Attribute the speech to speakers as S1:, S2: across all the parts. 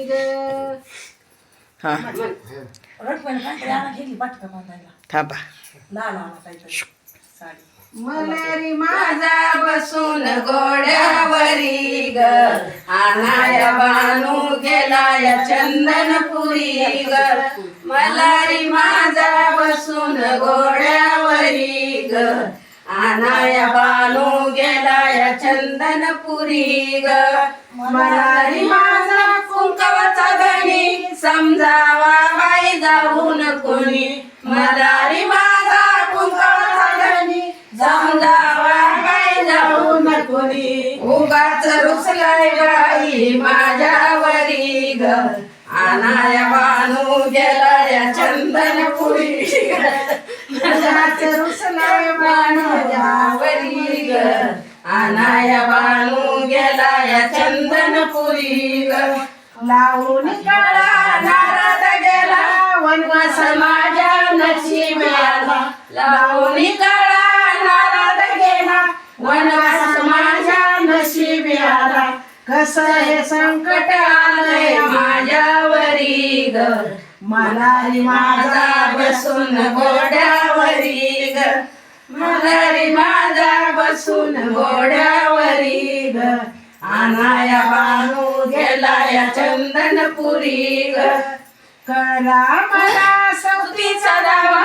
S1: ग.
S2: हा
S3: रटपण काहीतरी आणा घेतली पटकन बांधायला
S2: थांबा.
S3: लाल आणा काहीतरी साडी
S1: मलारी माझा बसून घोड्यावरी ग, आनाया बानू गेलाय चंदनपुरी ग. मलारी माझा बसून घोड्यावरी ग, आनाया बानू गेलाय चंदनपुरी ग. मलारी माझा कुंकवाचा धनी, समजावा बाई जाऊन कोणी. मलारी माझा कुंकवाचा धनी, समजावा बाई जाऊन कोणी. उगाच रुसलाय बाई माझ्यावरी ग, आनाया बानू गेलाय चंदनपुरी ग. उगाच रुसलाय माझ्यावरी ग, आनाया बानू गेलाय चंदनपुरी ग. लावून काळा नारद गेला, वनवास माझ्या नशिबाला. लावून काळा नारद गेला, वनवास माझ्या नशिबाला. कसं हे संकट आलंय माझ्यावरी ग, मलारी माझा बसून घोड्यावरी ग. मलारी माझा बसून घोड्यावरी ग, आनाया बानू गेलाय चंदनपुरी ग. कळला मला सवतीचा दावा,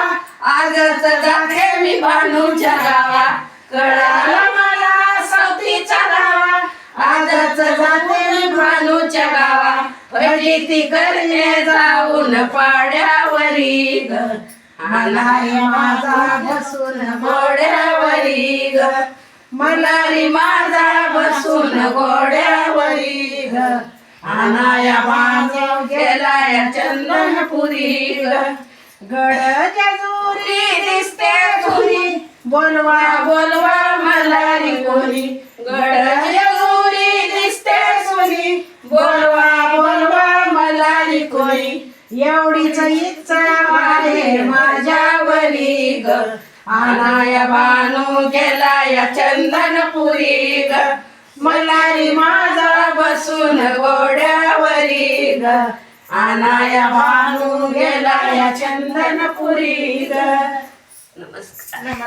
S1: आजच जाते मी बानूच्या गावा. कळाला मला सवतीचा दावा, आजच जाते मी बानूच्या गावा. फजिती करणे जाऊन पाड्यावरी ग, आनाया माझा बसून घोड्यावरी ग. मलारी माझा बसून घोड्यावरी ग, आनाया बानू गेलाय चंदनपुरी ग. गड जेजुरी दिसते तुरी, बोलवा बोलवा मलारी कोणी. गड जेजुरी दिसते तुरी, बोलवा बोलवा मलारी कोणी. एवढीच इच्छा आहे माझ्यावरी ग, आनाया बानू गेलाय चंदनपुरी ग. मलारी माझा बसून घोड्यावरी ग, आनाया बानू गेलाय चंदनपुरी ग. नमस्कार.